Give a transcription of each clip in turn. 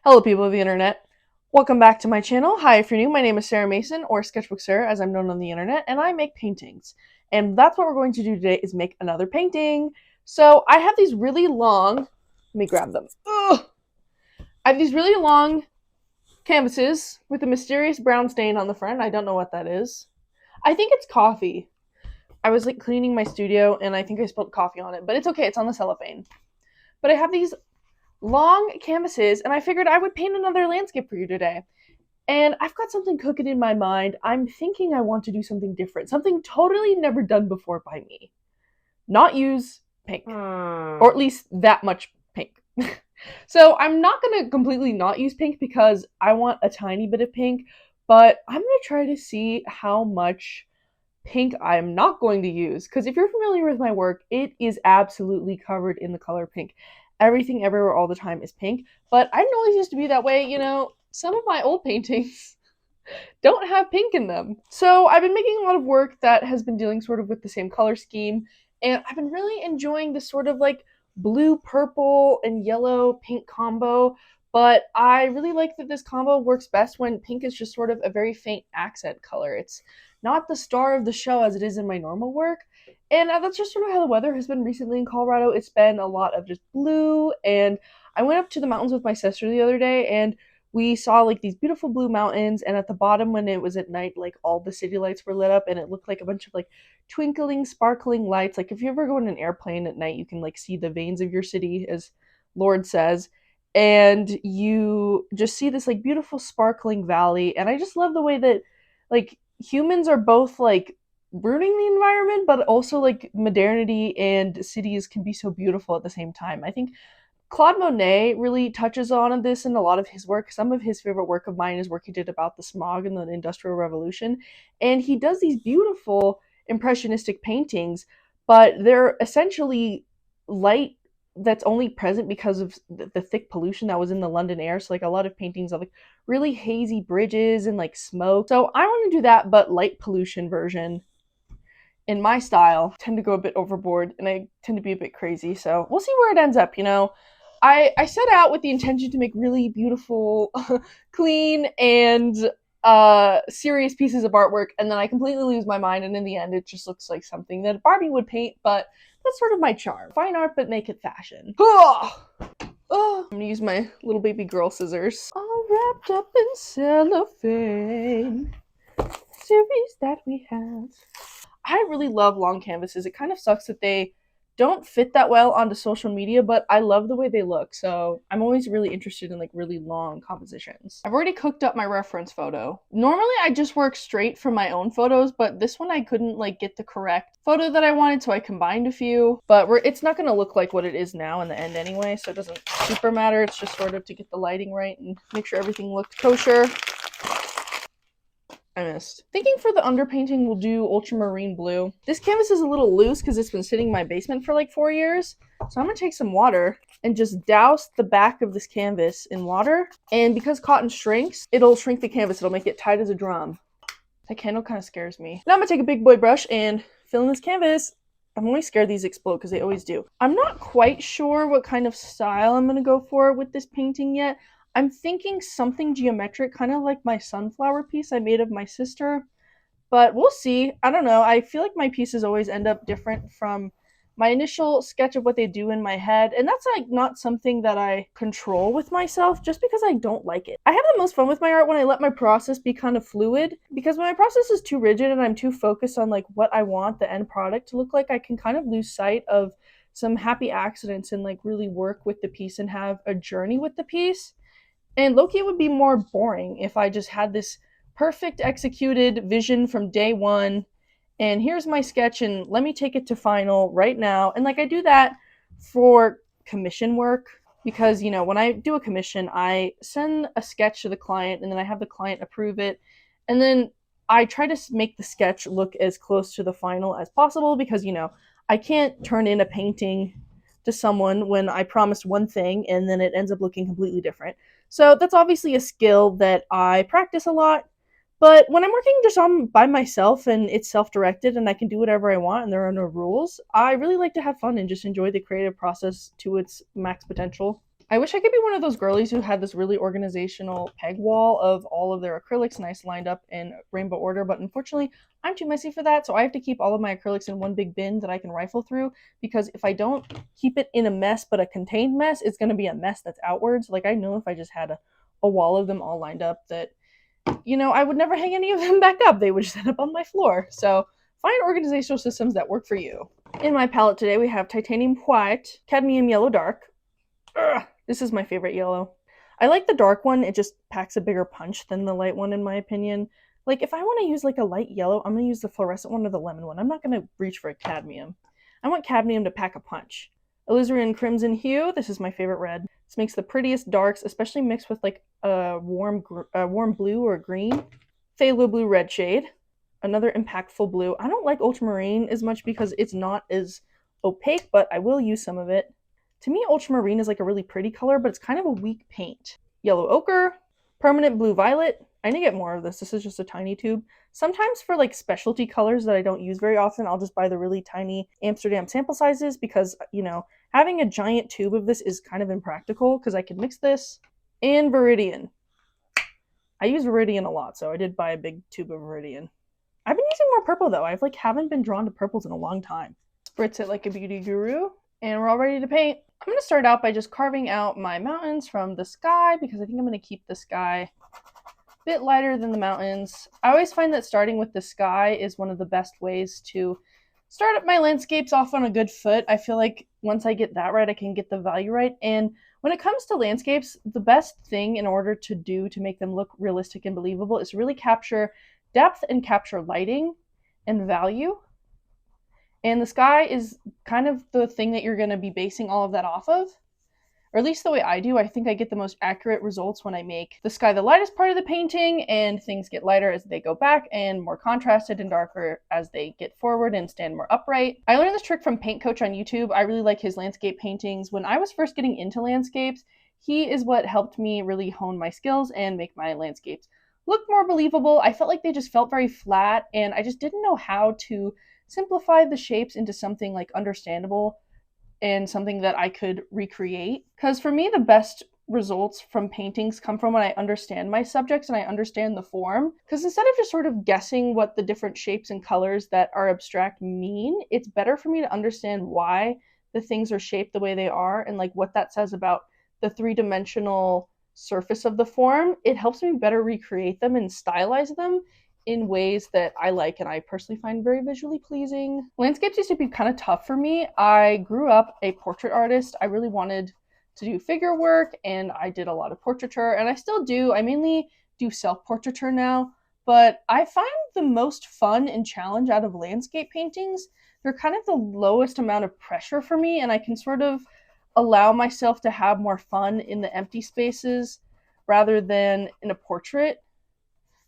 Hello, people of the internet. Welcome back to my channel. Hi, if you're new, my name is Sarah Mason, or Sketchbook Sarah, as I'm known on the internet, and I make paintings. And that's what we're going to do today, is make another painting. So I have these really long, let me grab them. Ugh! I have these really long canvases with a mysterious brown stain on the front. I don't know what that is. I think it's coffee. I was like cleaning my studio, and I think I spilled coffee on it, but it's okay, it's on the cellophane. But I have these long canvases, and I figured I would paint another landscape for you today. And I've got something cooking in my mind. I'm thinking I want to do something different, something totally never done before by me. Not use pink, or at least that much pink. So I'm not going to completely not use pink because I want a tiny bit of pink, but I'm going to try to see how much pink I'm not going to use, because if you're familiar with my work, it is absolutely covered in the color pink. Everything everywhere all the time is pink, but I didn't always used to be that way. Some of my old paintings don't have pink in them. So I've been making a lot of work that has been dealing sort of with the same color scheme, and I've been really enjoying this sort of like blue, purple, and yellow pink combo. But I really like that this combo works best when pink is just sort of a very faint accent color. It's not the star of the show as it is in my normal work. And that's just sort of how the weather has been recently in Colorado. It's been a lot of just blue, and I went up to the mountains with my sister the other day, and we saw like these beautiful blue mountains, and at the bottom when it was at night, like all the city lights were lit up, and it looked like a bunch of like twinkling, sparkling lights. Like if you ever go in an airplane at night, you can like see the veins of your city, as Lord says, and you just see this like beautiful sparkling valley. And I just love the way that like humans are both like ruining the environment, but also like modernity and cities can be so beautiful at the same time. I think Claude Monet really touches on this in a lot of his work. Some of his favorite work of mine is work he did about the smog and the Industrial Revolution. And he does these beautiful impressionistic paintings, but they're essentially light that's only present because of the thick pollution that was in the London air. So like a lot of paintings of like really hazy bridges and like smoke. So I want to do that, but light pollution version in my style. I tend to go a bit overboard, and I tend to be a bit crazy. So we'll see where it ends up. I set out with the intention to make really beautiful, clean, and serious pieces of artwork, and then I completely lose my mind, and in the end, it just looks like something that Barbie would paint, but that's sort of my charm. Fine art, but make it fashion. I'm gonna use my little baby girl scissors. All wrapped up in cellophane. Series that we have. I really love long canvases. It kind of sucks that they don't fit that well onto social media, but I love the way they look. So I'm always really interested in like really long compositions. I've already cooked up my reference photo. Normally I just work straight from my own photos, but this one I couldn't like get the correct photo that I wanted, so I combined a few. But it's not gonna look like what it is now in the end anyway, so it doesn't super matter. It's just sort of to get the lighting right and make sure everything looked kosher. I missed. Thinking for the underpainting, we'll do ultramarine blue. This canvas is a little loose because it's been sitting in my basement for like 4 years. So I'm gonna take some water and just douse the back of this canvas in water. And because cotton shrinks, it'll shrink the canvas. It'll make it tight as a drum. That candle kind of scares me. Now I'm gonna take a big boy brush and fill in this canvas. I'm always scared these explode because they always do. I'm not quite sure what kind of style I'm gonna go for with this painting yet. I'm thinking something geometric, kind of like my sunflower piece I made of my sister, but we'll see. I don't know. I feel like my pieces always end up different from my initial sketch of what they do in my head, and that's like not something that I control with myself just because I don't like it. I have the most fun with my art when I let my process be kind of fluid, because when my process is too rigid and I'm too focused on like what I want the end product to look like, I can kind of lose sight of some happy accidents and like really work with the piece and have a journey with the piece. And Loki would be more boring if I just had this perfect executed vision from day one, and here's my sketch, and let me take it to final right now. And like I do that for commission work, because when I do a commission, I send a sketch to the client, and then I have the client approve it, and then I try to make the sketch look as close to the final as possible, because I can't turn in a painting to someone when I promised one thing and then it ends up looking completely different. So that's obviously a skill that I practice a lot. But when I'm working just on by myself and it's self-directed and I can do whatever I want and there are no rules, I really like to have fun and just enjoy the creative process to its max potential. I wish I could be one of those girlies who had this really organizational peg wall of all of their acrylics nice lined up in rainbow order, but unfortunately, I'm too messy for that, so I have to keep all of my acrylics in one big bin that I can rifle through, because if I don't keep it in a mess, but a contained mess, it's going to be a mess that's outwards. Like, I know if I just had a wall of them all lined up that, I would never hang any of them back up. They would just end up on my floor. So find organizational systems that work for you. In my palette today, we have titanium white, cadmium yellow dark. Ugh, this is my favorite yellow. I like the dark one. It just packs a bigger punch than the light one, in my opinion. Like, if I want to use like a light yellow, I'm going to use the fluorescent one or the lemon one. I'm not going to reach for a cadmium. I want cadmium to pack a punch. Alizarin crimson hue. This is my favorite red. This makes the prettiest darks, especially mixed with like a warm blue or green. Phthalo blue red shade. Another impactful blue. I don't like ultramarine as much because it's not as opaque, but I will use some of it. To me, ultramarine is like a really pretty color, but it's kind of a weak paint. Yellow ochre, permanent blue violet. I need to get more of this. This is just a tiny tube. Sometimes for like specialty colors that I don't use very often, I'll just buy the really tiny Amsterdam sample sizes because, having a giant tube of this is kind of impractical because I can mix this. And Viridian. I use Viridian a lot, so I did buy a big tube of Viridian. I've been using more purple though. I've haven't been drawn to purples in a long time. Spritz it like a beauty guru, and we're all ready to paint. I'm going to start out by just carving out my mountains from the sky because I think I'm going to keep the sky a bit lighter than the mountains. I always find that starting with the sky is one of the best ways to start up my landscapes off on a good foot. I feel like once I get that right, I can get the value right. And when it comes to landscapes, the best thing in order to do to make them look realistic and believable is really capture depth and capture lighting and value. And the sky is kind of the thing that you're going to be basing all of that off of. Or at least the way I do. I think I get the most accurate results when I make the sky the lightest part of the painting, and things get lighter as they go back and more contrasted and darker as they get forward and stand more upright. I learned this trick from Paint Coach on YouTube. I really like his landscape paintings. When I was first getting into landscapes, he is what helped me really hone my skills and make my landscapes look more believable. I felt like they just felt very flat, and I just didn't know how to simplify the shapes into something like understandable and something that I could recreate. Because for me, the best results from paintings come from when I understand my subjects and I understand the form. Because instead of just sort of guessing what the different shapes and colors that are abstract mean, it's better for me to understand why the things are shaped the way they are and like what that says about the three-dimensional surface of the form. It helps me better recreate them and stylize them in ways that I like and I personally find very visually pleasing. Landscapes used to be kind of tough for me. I grew up a portrait artist. I really wanted to do figure work, and I did a lot of portraiture, and I still do. I mainly do self-portraiture now, but I find the most fun and challenge out of landscape paintings. They're kind of the lowest amount of pressure for me, and I can sort of allow myself to have more fun in the empty spaces rather than in a portrait.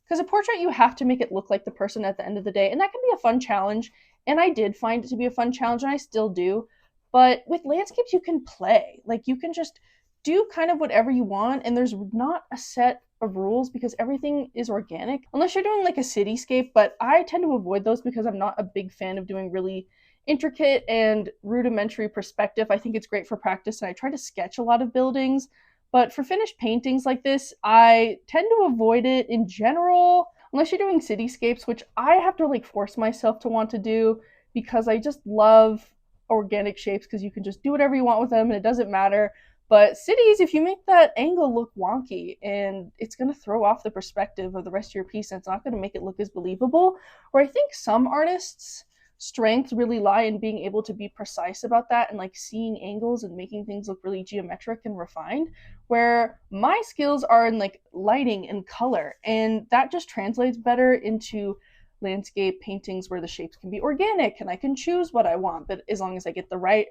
Because a portrait, you have to make it look like the person at the end of the day, and that can be a fun challenge, and I did find it to be a fun challenge, and I still do. But with landscapes, you can play. Like, you can just do kind of whatever you want, and there's not a set of rules because everything is organic. Unless you're doing like a cityscape, but I tend to avoid those because I'm not a big fan of doing really intricate and rudimentary perspective. I think it's great for practice, and I try to sketch a lot of buildings. But for finished paintings like this, I tend to avoid it in general, unless you're doing cityscapes, which I have to like force myself to want to do because I just love organic shapes because you can just do whatever you want with them and it doesn't matter. But cities, if you make that angle look wonky, and it's going to throw off the perspective of the rest of your piece, and it's not going to make it look as believable. Where I think some artists' strengths really lie in being able to be precise about that and like seeing angles and making things look really geometric and refined, where my skills are in like lighting and color, and that just translates better into landscape paintings where the shapes can be organic and I can choose what I want, but as long as I get the right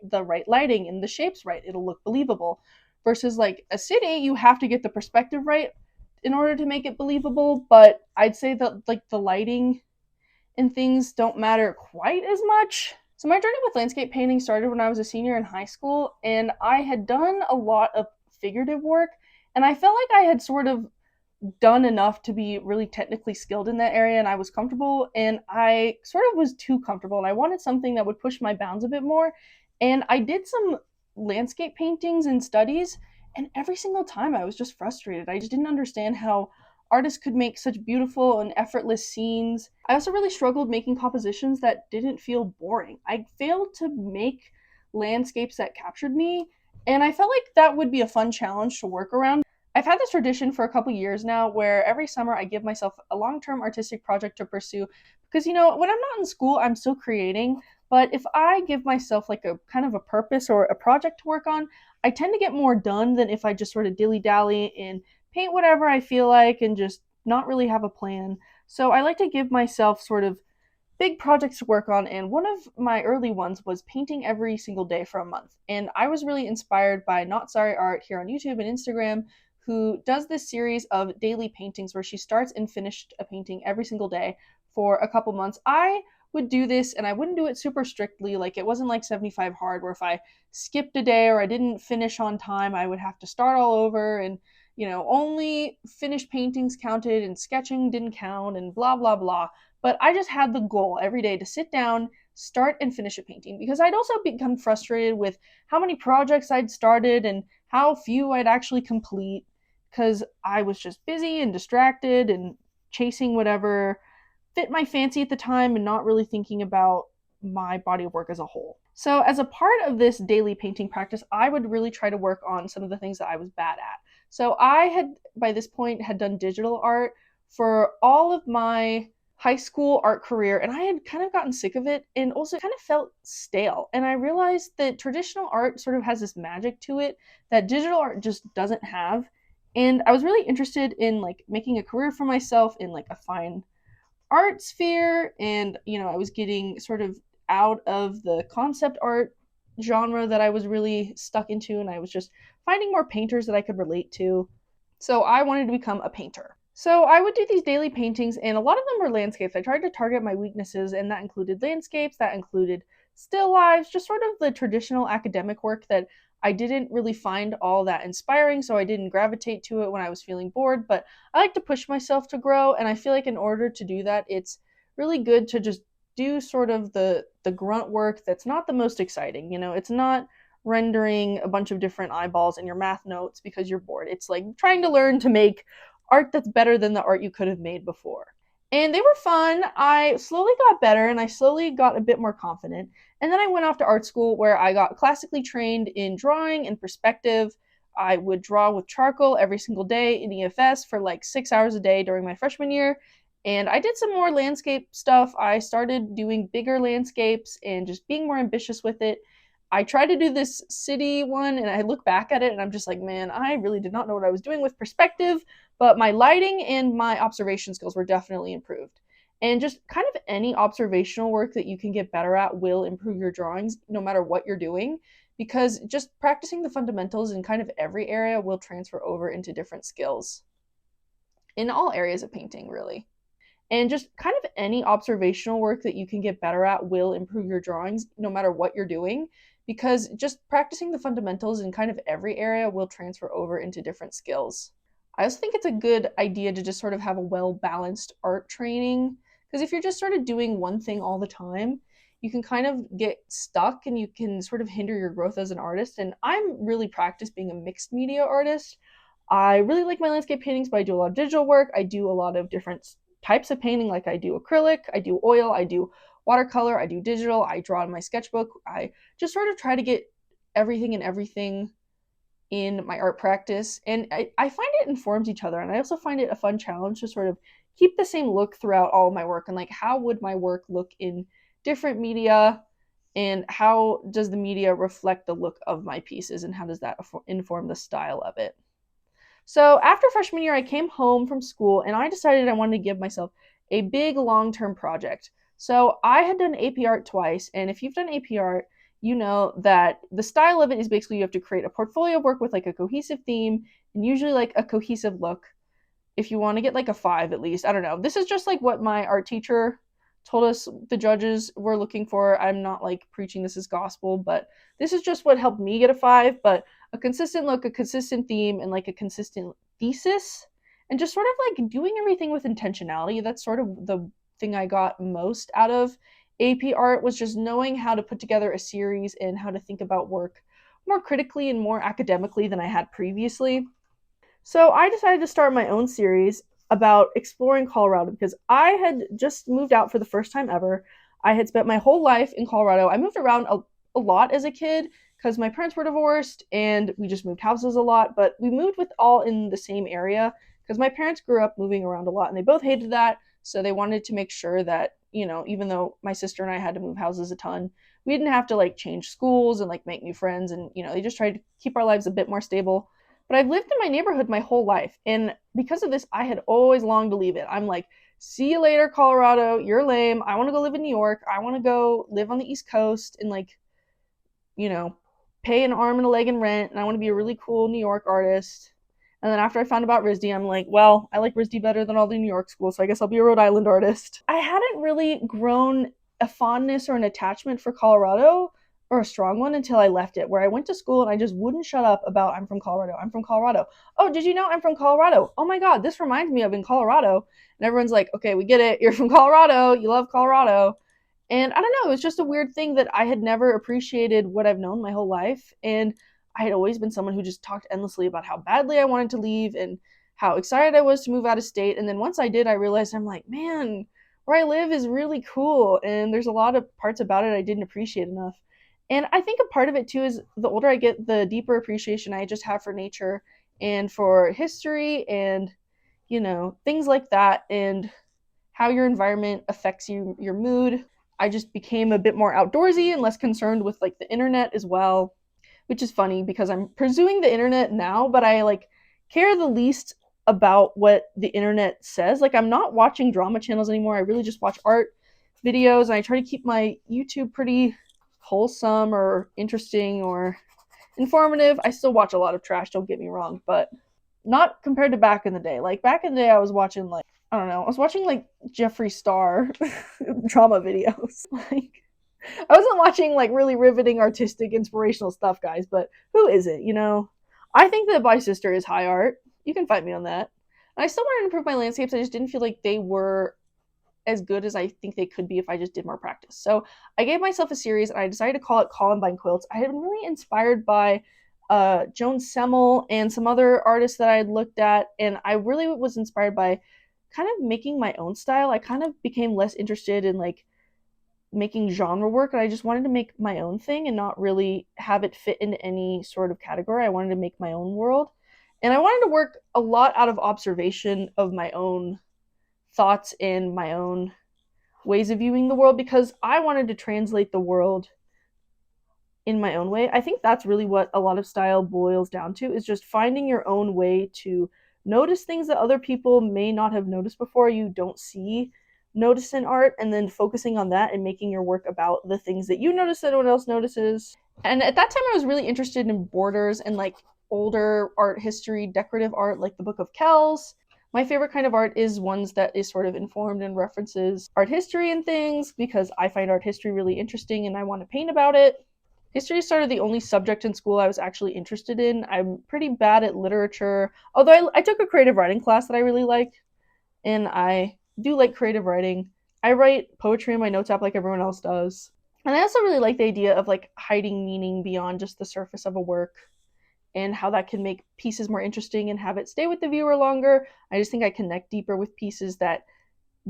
lighting and the shapes right, it'll look believable. Versus like a city, you have to get the perspective right in order to make it believable, but I'd say that like the lighting and things don't matter quite as much. So my journey with landscape painting started when I was a senior in high school, and I had done a lot of figurative work, and I felt like I had sort of done enough to be really technically skilled in that area, and I was comfortable, and I sort of was too comfortable, and I wanted something that would push my bounds a bit more. And I did some landscape paintings and studies, And every single time I was just frustrated. I just didn't understand how artists could make such beautiful and effortless scenes. I also really struggled making compositions that didn't feel boring. I failed to make landscapes that captured me, and I felt like that would be a fun challenge to work around. I've had this tradition for a couple years now where every summer I give myself a long term artistic project to pursue because, when I'm not in school, I'm still creating. But if I give myself like a kind of a purpose or a project to work on, I tend to get more done than if I just sort of dilly dally and paint whatever I feel like and just not really have a plan. So I like to give myself sort of big projects to work on, and one of my early ones was painting every single day for a month. And I was really inspired by Not Sorry Art here on YouTube and Instagram, who does this series of daily paintings where she starts and finished a painting every single day for a couple months. I would do this and I wouldn't do it super strictly. Like it wasn't like 75 hard where if I skipped a day or I didn't finish on time, I would have to start all over and only finished paintings counted and sketching didn't count and blah blah blah. But I just had the goal every day to sit down, start and finish a painting because I'd also become frustrated with how many projects I'd started and how few I'd actually complete because I was just busy and distracted and chasing whatever fit my fancy at the time and not really thinking about my body of work as a whole. So, as a part of this daily painting practice, I would really try to work on some of the things that I was bad at. So, I had by this point had done digital art for all of my high school art career, and I had kind of gotten sick of it and also kind of felt stale. And I realized that traditional art sort of has this magic to it that digital art just doesn't have. And I was really interested in like making a career for myself in like a fine art sphere, and I was getting sort of out of the concept art genre that I was really stuck into, and I was just finding more painters that I could relate to. So I wanted to become a painter. So I would do these daily paintings, and a lot of them were landscapes. I tried to target my weaknesses, and that included landscapes, that included still lives, just sort of the traditional academic work that I didn't really find all that inspiring, so I didn't gravitate to it when I was feeling bored. But I like to push myself to grow, and I feel like in order to do that, it's really good to just do sort of the grunt work that's not the most exciting. It's not rendering a bunch of different eyeballs in your math notes because you're bored. It's like trying to learn to make art that's better than the art you could have made before. And they were fun. I slowly got better and I slowly got a bit more confident. And then I went off to art school where I got classically trained in drawing and perspective. I would draw with charcoal every single day in EFS for like 6 hours a day during my freshman year. And I did some more landscape stuff. I started doing bigger landscapes and just being more ambitious with it. I tried to do this city one and I look back at it and I'm just like, man, I really did not know what I was doing with perspective, but my lighting and my observation skills were definitely improved. And just kind of any observational work that you can get better at will improve your drawings no matter what you're doing, because just practicing the fundamentals in kind of every area will transfer over into different skills in all areas of painting, really. And just kind of any observational work that you can get better at will improve your drawings no matter what you're doing, because just practicing the fundamentals in kind of every area will transfer over into different skills. I also think it's a good idea to just sort of have a well balanced art training, because if you're just sort of doing one thing all the time, you can kind of get stuck and you can sort of hinder your growth as an artist. And I'm really practiced being a mixed media artist. I really like my landscape paintings, but I do a lot of digital work. I do a lot of different types of painting, like I do acrylic, I do oil, I do watercolor, I do digital, I draw in my sketchbook. I just sort of try to get everything and everything in my art practice. And I find it informs each other. And I also find it a fun challenge to sort of keep the same look throughout all of my work. And like, how would my work look in different media? And how does the media reflect the look of my pieces? And how does that inform the style of it? So after freshman year, I came home from school and I decided I wanted to give myself a big long term project. So I had done AP art twice. And if you've done AP art, you know that the style of it is basically you have to create a portfolio of work with like a cohesive theme and usually like a cohesive look. If you want to get like a 5 at least, I don't know. This is just like what my art teacher told us the judges were looking for. I'm not like preaching this as gospel, but this is just what helped me get a 5. But a consistent look, a consistent theme, and like a consistent thesis, and just sort of like doing everything with intentionality. That's sort of the thing I got most out of AP art, was just knowing how to put together a series and how to think about work more critically and more academically than I had previously. So I decided to start my own series about exploring Colorado because I had just moved out for the first time ever. I had spent my whole life in Colorado. I moved around a lot as a kid because my parents were divorced and we just moved houses a lot, but we moved with all in the same area because my parents grew up moving around a lot and they both hated that. So they wanted to make sure that, even though my sister and I had to move houses a ton, we didn't have to like change schools and like make new friends. And, they just tried to keep our lives a bit more stable. But I've lived in my neighborhood my whole life. And because of this, I had always longed to leave it. I'm like, see you later, Colorado. You're lame. I want to go live in New York. I want to go live on the East Coast and, like, you know, pay an arm and a leg in rent. And I want to be a really cool New York artist. And then after I found about RISD, I'm like, well, I like RISD better than all the New York schools, so I guess I'll be a Rhode Island artist. I hadn't really grown a fondness or an attachment for Colorado, or a strong one, until I left it, where I went to school and I just wouldn't shut up about I'm from Colorado. I'm from Colorado. Oh, did you know I'm from Colorado? Oh my God, this reminds me of in Colorado. And everyone's like, okay, we get it. You're from Colorado. You love Colorado. And I don't know, it was just a weird thing that I had never appreciated what I've known my whole life. And I had always been someone who just talked endlessly about how badly I wanted to leave and how excited I was to move out of state. And then once I did, I realized I'm like, man, where I live is really cool. And there's a lot of parts about it I didn't appreciate enough. And I think a part of it too is the older I get, the deeper appreciation I just have for nature and for history and, things like that, and how your environment affects your mood. I just became a bit more outdoorsy and less concerned with like the internet as well, which is funny because I'm pursuing the internet now, but I like care the least about what the internet says. Like, I'm not watching drama channels anymore. I really just watch art videos, and I try to keep my YouTube pretty wholesome or interesting or informative. I still watch a lot of trash, don't get me wrong, but not compared to back in the day. Like, back in the day I was watching, like, I don't know, I was watching like Jeffree Star drama videos. Like, I wasn't watching like really riveting, artistic, inspirational stuff, guys, but who is it, I think that My Sister is high art. You can fight me on that. And I still wanted to improve my landscapes. I just didn't feel like they were as good as I think they could be if I just did more practice. So I gave myself a series and I decided to call it Columbine Quilts. I had been really inspired by Joan Semmel and some other artists that I had looked at, and I really was inspired by kind of making my own style. I kind of became less interested in like making genre work, and I just wanted to make my own thing and not really have it fit into any sort of category. I wanted to make my own world. And I wanted to work a lot out of observation of my own thoughts and my own ways of viewing the world, because I wanted to translate the world in my own way. I think that's really what a lot of style boils down to, is just finding your own way to notice things that other people may not have noticed before, you don't see notice in art, and then focusing on that and making your work about the things that you notice that no one else notices. And at that time I was really interested in borders and like older art history, decorative art, like the Book of Kells. My favorite kind of art is ones that is sort of informed and references art history and things, because I find art history really interesting and I want to paint about it. History is sort of the only subject in school I was actually interested in. I'm pretty bad at literature, although I took a creative writing class that I really liked, and I do like creative writing. I write poetry in my notes app like everyone else does. And I also really like the idea of like hiding meaning beyond just the surface of a work, and how that can make pieces more interesting and have it stay with the viewer longer. I just think I connect deeper with pieces that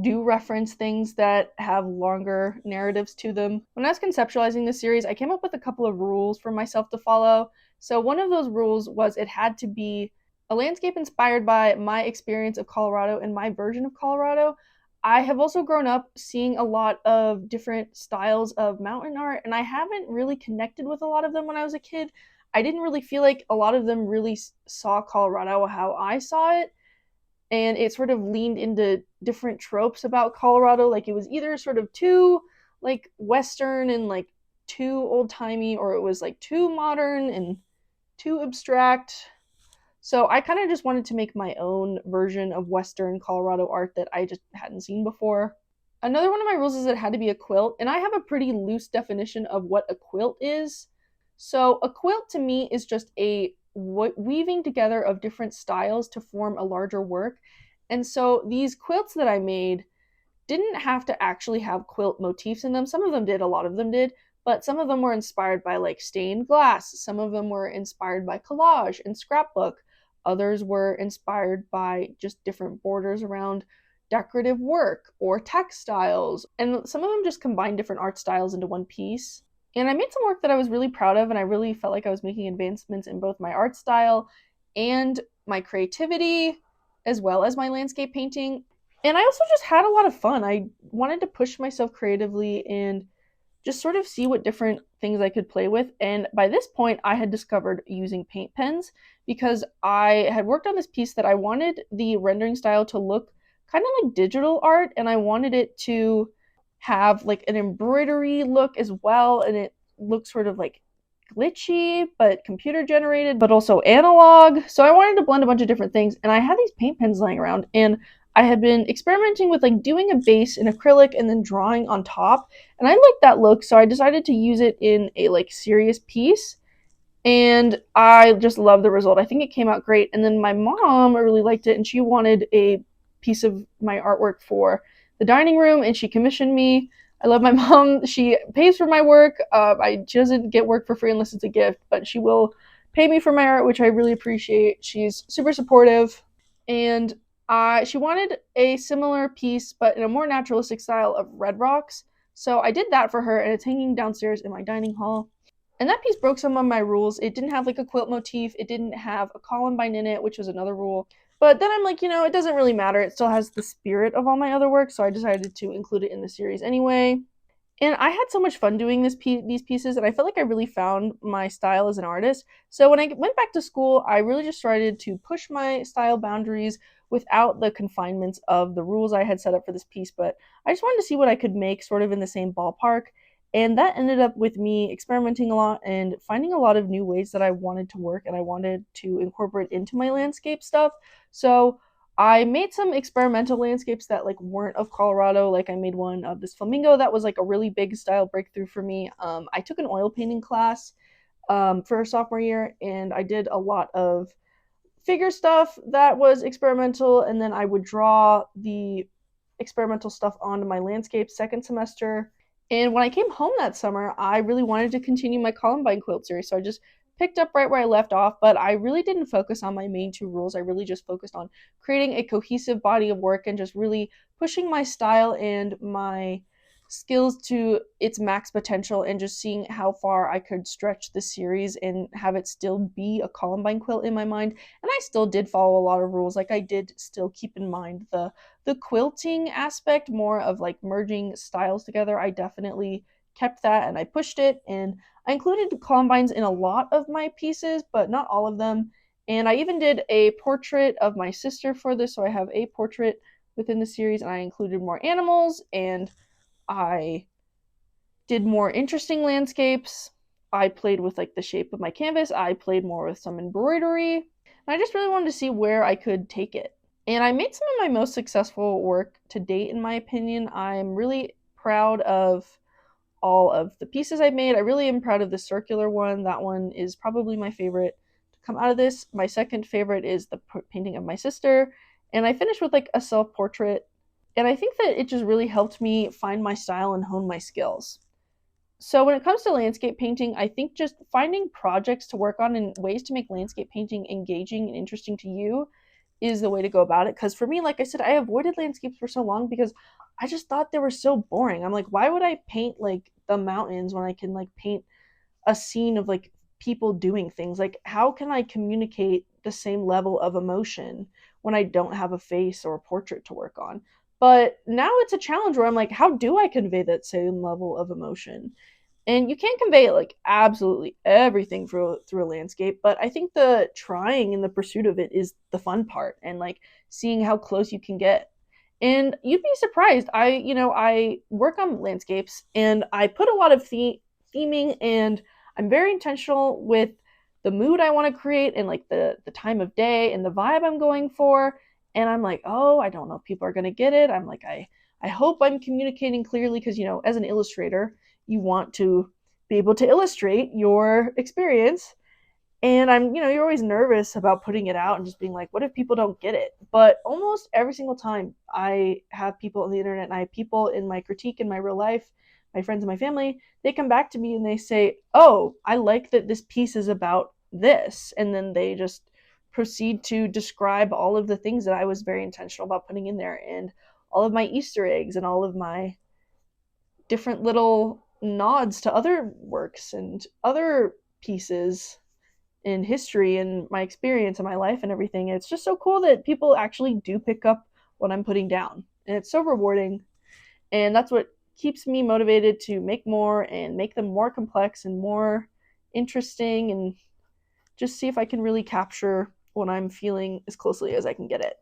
do reference things that have longer narratives to them. When I was conceptualizing this series, I came up with a couple of rules for myself to follow. So one of those rules was it had to be a landscape inspired by my experience of Colorado and my version of Colorado. I have also grown up seeing a lot of different styles of mountain art, and I haven't really connected with a lot of them when I was a kid. I didn't really feel like a lot of them really saw Colorado how I saw it, and it sort of leaned into different tropes about Colorado. Like, it was either sort of too like Western and like too old-timey, or it was like too modern and too abstract. So I kind of just wanted to make my own version of Western Colorado art that I just hadn't seen before. Another one of my rules is that it had to be a quilt, and I have a pretty loose definition of what a quilt is. So a quilt to me is just a weaving together of different styles to form a larger work. And so these quilts that I made didn't have to actually have quilt motifs in them. Some of them did, a lot of them did, but some of them were inspired by like stained glass, some of them were inspired by collage and scrapbook, others were inspired by just different borders around decorative work or textiles, and some of them just combined different art styles into one piece. And I made some work that I was really proud of, and I really felt like I was making advancements in both my art style and my creativity, as well as my landscape painting. And I also just had a lot of fun. I wanted to push myself creatively and just sort of see what different things I could play with. And by this point, I had discovered using paint pens because I had worked on this piece that I wanted the rendering style to look kind of like digital art, and I wanted it to have like an embroidery look as well, and it looked sort of like glitchy but computer generated but also analog. So I wanted to blend a bunch of different things, and I had these paint pens laying around, and I had been experimenting with like doing a base in acrylic and then drawing on top, and I liked that look, so I decided to use it in a like serious piece, and I just love the result. I think it came out great. And then my mom really liked it, and she wanted a piece of my artwork for the dining room, and she commissioned me. I love my mom. She pays for my work. She doesn't get work for free unless it's a gift, but she will pay me for my art, which I really appreciate. She's super supportive, and she wanted a similar piece, but in a more naturalistic style of red rocks. So I did that for her, and it's hanging downstairs in my dining hall. And that piece broke some of my rules. It didn't have like a quilt motif. It didn't have a columbine in it, which was another rule. But then I'm like, it doesn't really matter. It still has the spirit of all my other work, so I decided to include it in the series anyway. And I had so much fun doing these pieces, and I felt like I really found my style as an artist. So when I went back to school, I really just started to push my style boundaries without the confinements of the rules I had set up for this piece. But I just wanted to see what I could make sort of in the same ballpark. And that ended up with me experimenting a lot and finding a lot of new ways that I wanted to work and I wanted to incorporate into my landscape stuff. So I made some experimental landscapes that like weren't of Colorado. Like I made one of this flamingo that was like a really big style breakthrough for me. I took an oil painting class for sophomore year, and I did a lot of figure stuff that was experimental, and then I would draw the experimental stuff onto my landscape second semester. And when I came home that summer, I really wanted to continue my Columbine quilt series, so I just picked up right where I left off, but I really didn't focus on my main two rules. I really just focused on creating a cohesive body of work and just really pushing my style and my skills to its max potential and just seeing how far I could stretch the series and have it still be a Columbine quilt in my mind. And I still did follow a lot of rules. Like I did still keep in mind the quilting aspect, more of like merging styles together. I definitely kept that and I pushed it, and I included Columbines in a lot of my pieces, but not all of them. And I even did a portrait of my sister for this, so I have a portrait within the series, and I included more animals, and I did more interesting landscapes. I played with like the shape of my canvas. I played more with some embroidery. And I just really wanted to see where I could take it. And I made some of my most successful work to date, in my opinion. I'm really proud of all of the pieces I made. I really am proud of the circular one. That one is probably my favorite to come out of this. My second favorite is the painting of my sister. And I finished with like a self portrait, and I think that it just really helped me find my style and hone my skills. So when it comes to landscape painting, I think just finding projects to work on and ways to make landscape painting engaging and interesting to you is the way to go about it. Because for me, like I said, I avoided landscapes for so long because I just thought they were so boring. I'm like, why would I paint like the mountains when I can like paint a scene of like people doing things? Like, how can I communicate the same level of emotion when I don't have a face or a portrait to work on? But now it's a challenge where I'm like, how do I convey that same level of emotion? And you can't convey like absolutely everything through a landscape, but I think the trying and the pursuit of it is the fun part, and like seeing how close you can get. And you'd be surprised. I work on landscapes, and I put a lot of theming, and I'm very intentional with the mood I want to create and like the time of day and the vibe I'm going for. And I'm like, oh, I don't know if people are gonna get it. I'm like, I hope I'm communicating clearly, because as an illustrator, you want to be able to illustrate your experience. And you're always nervous about putting it out and just being like, what if people don't get it? But almost every single time I have people on the internet and I have people in my critique in my real life my friends and my family, they come back to me and they say, oh, I like that this piece is about this. And then they just proceed to describe all of the things that I was very intentional about putting in there, and all of my Easter eggs and all of my different little nods to other works and other pieces in history and my experience and my life and everything. It's just so cool that people actually do pick up what I'm putting down. And it's so rewarding. And that's what keeps me motivated to make more and make them more complex and more interesting, and just see if I can really capture what I'm feeling as closely as I can get it.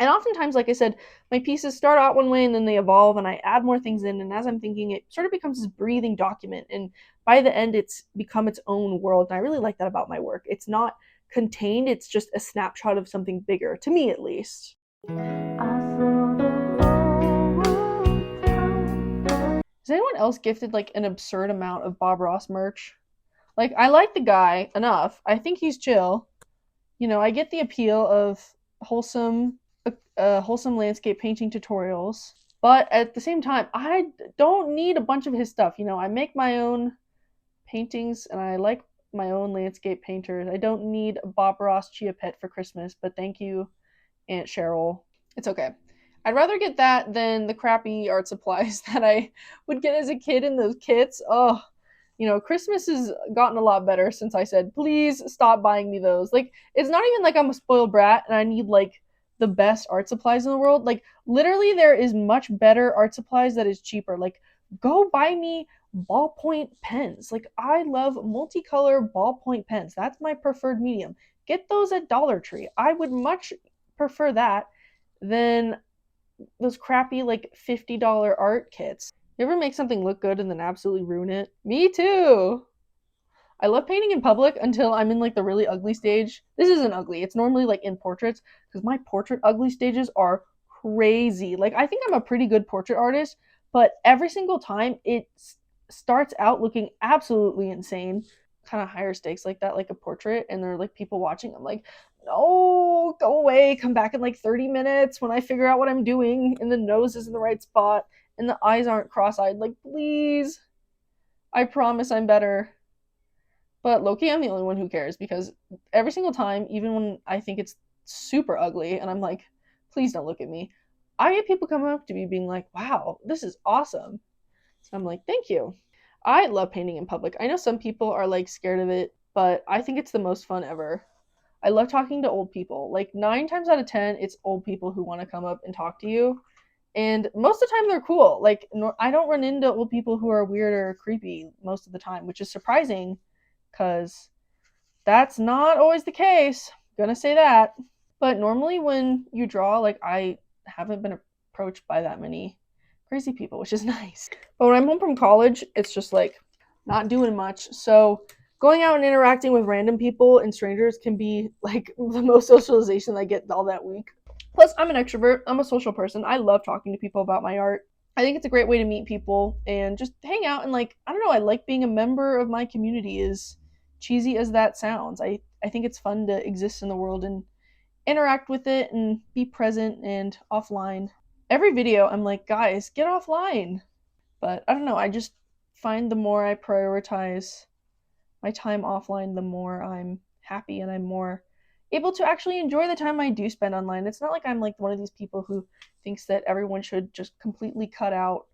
And oftentimes, like I said, my pieces start out one way and then they evolve and I add more things in. And as I'm thinking, it sort of becomes this breathing document. And by the end, it's become its own world. And I really like that about my work. It's not contained, it's just a snapshot of something bigger, to me at least. Has anyone else gifted like an absurd amount of Bob Ross merch? Like, I like the guy enough. I think he's chill. You know, I get the appeal of wholesome wholesome landscape painting tutorials, but at the same time, I don't need a bunch of his stuff. You know, I make my own paintings and I like my own landscape painters. I don't need a Bob Ross Chia Pet for Christmas, but thank you, Aunt Cheryl. It's okay. I'd rather get that than the crappy art supplies that I would get as a kid in those kits. Oh, you know, Christmas has gotten a lot better since I said, please stop buying me those. Like, it's not even like I'm a spoiled brat and I need like the best art supplies in the world. Like, literally, there is much better art supplies that is cheaper. Like, go buy me ballpoint pens. Like, I love multicolor ballpoint pens. That's my preferred medium. Get those at Dollar Tree. I would much prefer that than those crappy like $50 art kits. You ever make something look good and then absolutely ruin it? Me too. I love painting in public until I'm in like the really ugly stage. This isn't ugly. It's normally like in portraits, because my portrait ugly stages are crazy. Like, I think I'm a pretty good portrait artist, but every single time it starts out looking absolutely insane. Kind of higher stakes like that, like a portrait, and there are like people watching. I'm like, no, go away. Come back in like 30 minutes when I figure out what I'm doing and the nose is in the right spot and the eyes aren't cross-eyed. Like, please. I promise I'm better. But low-key, I'm the only one who cares, because every single time, even when I think it's super ugly and I'm like, please don't look at me, I get people coming up to me being like, wow, this is awesome. So I'm like, thank you. I love painting in public. I know some people are like scared of it, but I think it's the most fun ever. I love talking to old people. Like, 9 times out of 10, it's old people who want to come up and talk to you. And most of the time they're cool. Like, I don't run into old people who are weird or creepy most of the time, which is surprising, because that's not always the case. Gonna say that. But normally when you draw, like, I haven't been approached by that many crazy people, which is nice. But when I'm home from college, it's just like not doing much. So going out and interacting with random people and strangers can be like the most socialization I get all that week. Plus, I'm an extrovert. I'm a social person. I love talking to people about my art. I think it's a great way to meet people and just hang out, and like, I don't know, I like being a member of my community, as cheesy as that sounds. I think it's fun to exist in the world and interact with it and be present and offline. Every video I'm like, guys, get offline. But I don't know, I just find the more I prioritize my time offline, the more I'm happy and I'm more able to actually enjoy the time I do spend online. It's not like I'm like one of these people who thinks that everyone should just completely cut out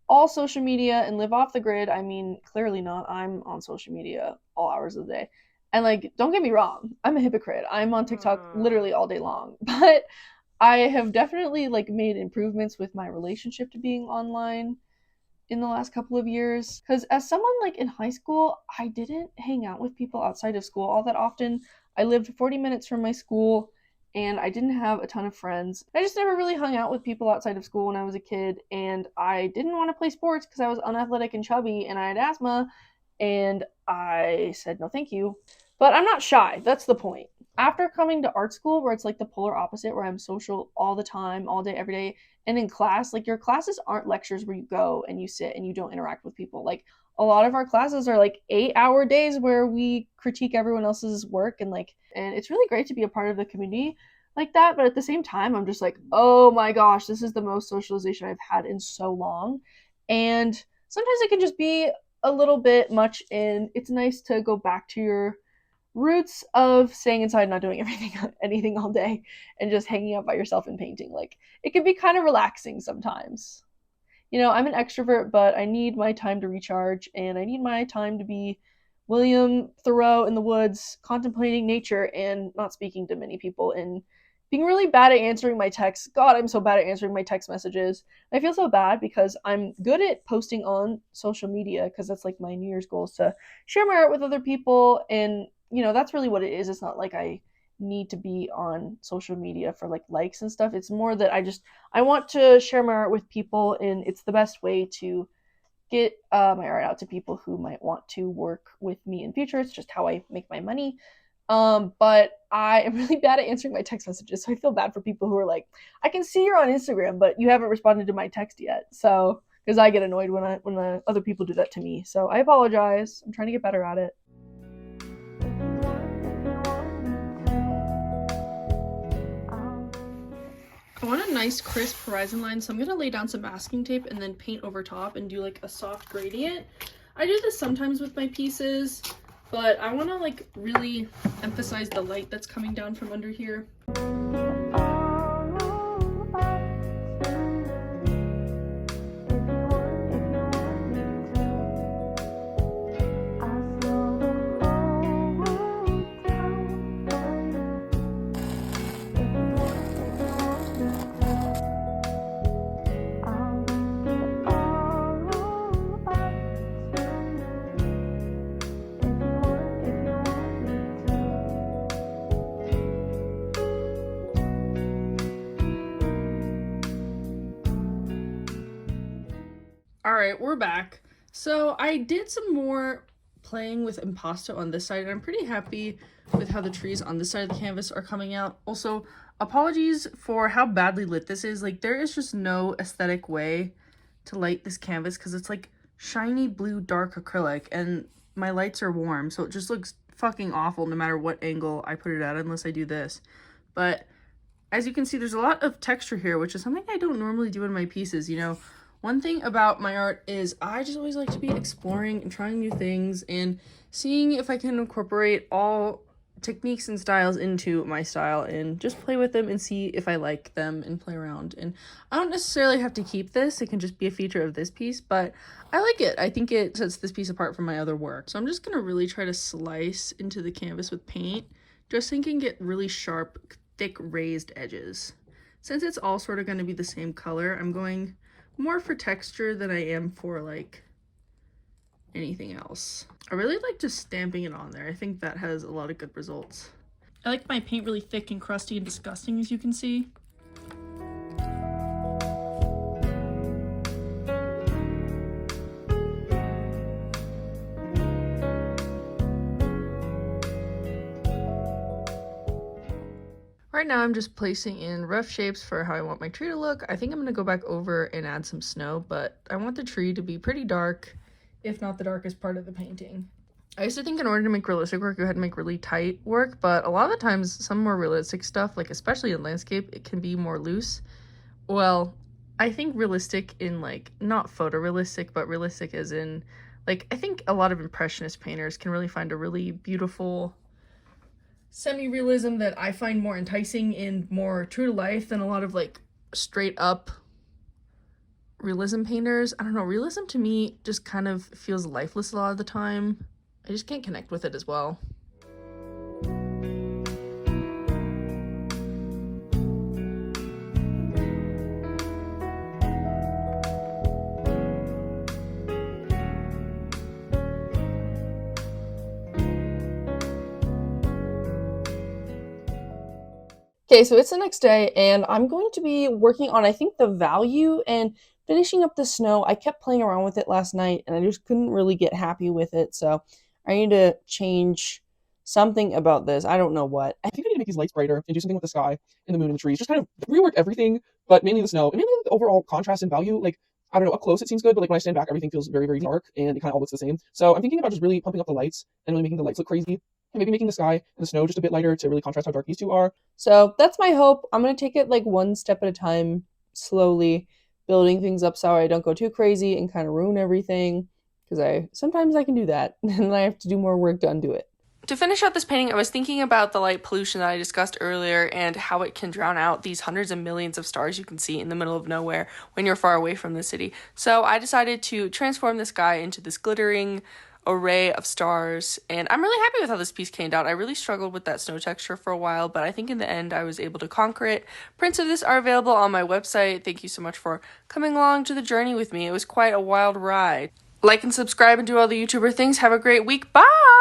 all social media and live off the grid. I mean, clearly not. I'm on social media all hours of the day. And like, don't get me wrong, I'm a hypocrite. I'm on TikTok literally all day long. But I have definitely like made improvements with my relationship to being online in the last couple of years, because as someone like in high school, I didn't hang out with people outside of school all that often. I lived 40 minutes from my school and I didn't have a ton of friends. I just never really hung out with people outside of school when I was a kid, and I didn't want to play sports because I was unathletic and chubby and I had asthma, and I said no thank you. But I'm not shy, that's the point. After coming to art school, where it's like the polar opposite, where I'm social all the time, all day, every day, and in class, like, your classes aren't lectures where you go and you sit and you don't interact with people. Like, a lot of our classes are like 8-hour days where we critique everyone else's work, and like, and it's really great to be a part of the community like that. But at the same time, I'm just like, oh my gosh, this is the most socialization I've had in so long. And sometimes it can just be a little bit much, and it's nice to go back to your roots of staying inside, not doing anything all day, and just hanging out by yourself and painting. Like, it can be kind of relaxing sometimes. I'm an extrovert, but I need my time to recharge, and I need my time to be William Thoreau in the woods, contemplating nature and not speaking to many people, and being really bad at answering my texts. God, I'm so bad at answering my text messages. I feel so bad because I'm good at posting on social media, because that's like my New Year's goal is to share my art with other people, and that's really what it is. It's not like I need to be on social media for like likes and stuff. It's more that I want to share my art with people, and it's the best way to get my art out to people who might want to work with me in future. It's just how I make my money. But I am really bad at answering my text messages, so I feel bad for people who are like, I can see you're on Instagram, but you haven't responded to my text yet. So, because I get annoyed when other people do that to me. So I apologize. I'm trying to get better at it. I want a nice crisp horizon line, so I'm going to lay down some masking tape and then paint over top and do like a soft gradient. I do this sometimes with my pieces, but I want to like really emphasize the light that's coming down from under here. Alright, we're back. So I did some more playing with impasto on this side, and I'm pretty happy with how the trees on this side of the canvas are coming out. Also, apologies for how badly lit this is. Like, there is just no aesthetic way to light this canvas because it's like shiny blue dark acrylic, and my lights are warm, so it just looks fucking awful no matter what angle I put it at, unless I do this. But as you can see, there's a lot of texture here, which is something I don't normally do in my pieces. One thing about my art is I just always like to be exploring and trying new things and seeing if I can incorporate all techniques and styles into my style and just play with them and see if I like them and play around. And I don't necessarily have to keep this. It can just be a feature of this piece, but I like it. I think it sets this piece apart from my other work. So I'm just going to really try to slice into the canvas with paint, just so I can get really sharp, thick raised edges. Since it's all sort of going to be the same color, I'm going more for texture than I am for like anything else. I really like just stamping it on there. I think that has a lot of good results. I like my paint really thick and crusty and disgusting, as you can see. Right now I'm just placing in rough shapes for how I want my tree to look. I think I'm going to go back over and add some snow, but I want the tree to be pretty dark, if not the darkest part of the painting. I used to think in order to make realistic work, you had to make really tight work, but a lot of the times some more realistic stuff, like especially in landscape, it can be more loose. Well, I think realistic in like, not photorealistic, but realistic as in, like, I think a lot of impressionist painters can really find a really beautiful semi-realism that I find more enticing and more true to life than a lot of like straight up realism painters. I don't know, realism to me just kind of feels lifeless a lot of the time. I just can't connect with it as well. Okay, so it's the next day, and I'm going to be working on, I think, the value and finishing up the snow. I kept playing around with it last night, and I just couldn't really get happy with it, so I need to change something about this. I don't know what. I think I need to make these lights brighter and do something with the sky and the moon and the trees. Just kind of rework everything, but mainly the snow and mainly the overall contrast and value. Like, I don't know, up close it seems good, but like when I stand back, everything feels very, very dark and it kind of all looks the same. So I'm thinking about just really pumping up the lights and really making the lights look crazy. And maybe making the sky and the snow just a bit lighter to really contrast how dark these two are. So that's my hope. I'm going to take it like one step at a time, slowly. building things up so I don't go too crazy and kind of ruin everything, because I sometimes I can do that and I have to do more work done to it. To finish out this painting, I was thinking about the light pollution that I discussed earlier and how it can drown out these hundreds of millions of stars you can see in the middle of nowhere when you're far away from the city. So I decided to transform this guy into this glittering array of stars, and I'm really happy with how this piece came out. I really struggled with that snow texture for a while, but I think in the end I was able to conquer it. Prints of this are available on my website. Thank you so much for coming along to the journey with me. It was quite a wild ride. Like and subscribe and do all the YouTuber things. Have a great week. Bye!